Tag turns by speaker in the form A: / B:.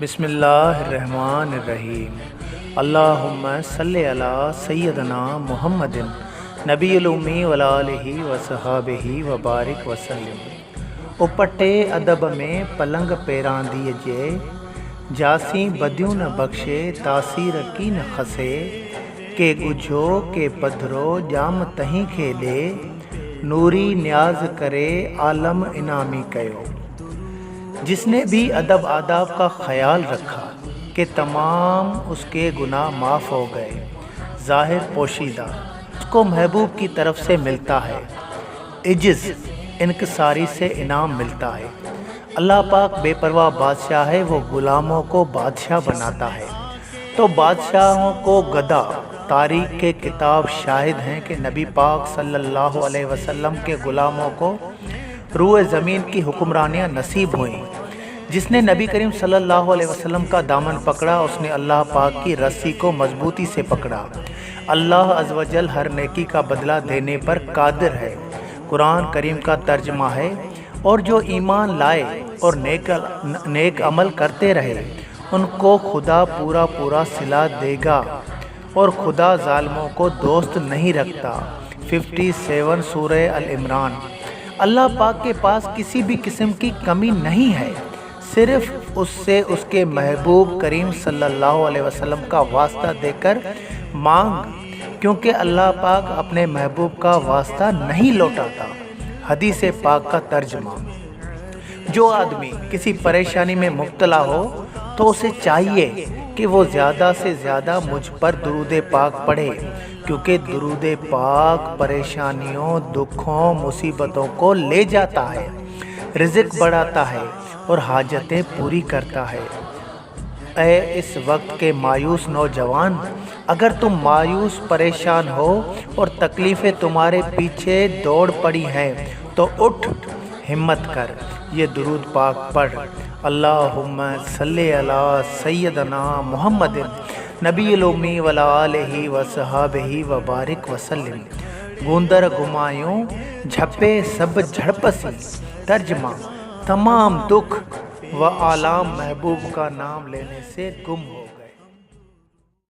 A: بسم اللہ الرحمن الرحیم۔ اللہم صلی علی سیدنا محمد نبی الامی وعلی آلہ وصحابہ وبارک وسلم۔ اپٹے ادب میں پلنگ پیران دیجے، جاسی بدیوں نہ بخشے تاثیر کی نہ خسے، کہ گجھو کہ پدھرو جام تہیں کھیلے، نوری نیاز کرے عالم انعامی کیو۔ جس نے بھی ادب آداب کا خیال رکھا کہ تمام اس کے گناہ معاف ہو گئے، ظاہر پوشیدہ، اس کو محبوب کی طرف سے ملتا ہے، عجز انکساری سے انعام ملتا ہے۔ اللہ پاک بے پرواہ بادشاہ ہے، وہ غلاموں کو بادشاہ بناتا ہے۔ تو بادشاہوں کو گدا تاریخ کے کتاب شاہد ہیں کہ نبی پاک صلی اللہ علیہ وسلم کے غلاموں کو روئے زمین کی حکمرانیاں نصیب ہوئیں۔ جس نے نبی کریم صلی اللہ علیہ وسلم کا دامن پکڑا، اس نے اللہ پاک کی رسی کو مضبوطی سے پکڑا۔ اللہ عز و جل ہر نیکی کا بدلہ دینے پر قادر ہے، قرآن کریم کا ترجمہ ہے۔ اور جو ایمان لائے اور نیک عمل کرتے رہے، ان کو خدا پورا صلہ دے گا، اور خدا ظالموں کو دوست نہیں رکھتا۔ 57 سورہ العمران۔ اللہ پاک کے پاس کسی بھی قسم کی کمی نہیں ہے، صرف اس سے اس کے محبوب کریم صلی اللہ علیہ وسلم کا واسطہ دے کر مانگ، کیونکہ اللہ پاک اپنے محبوب کا واسطہ نہیں لوٹاتا۔ حدیث پاک کا ترجمہ۔ جو آدمی کسی پریشانی میں مبتلا ہو تو اسے چاہیے کہ وہ زیادہ سے زیادہ مجھ پر درود پاک پڑھے، کیونکہ درود پاک پریشانیوں، دکھوں، مصیبتوں کو لے جاتا ہے، رزق بڑھاتا ہے اور حاجتیں پوری کرتا ہے۔ اے اس وقت کے مایوس نوجوان، اگر تم مایوس پریشان ہو اور تکلیفیں تمہارے پیچھے دوڑ پڑی ہیں تو اٹھ، ہمت کر، یہ درود پاک پڑھ۔ اللہم صلی علی سیدنا محمد نبی الامی وعلی آلہ وصحابہ وبارک وسلم۔ گوندر گمایوں جھپے سب جھڑپسی۔ ترجمہ: تمام دکھ و آلام محبوب کا نام لینے سے گم ہو گئے۔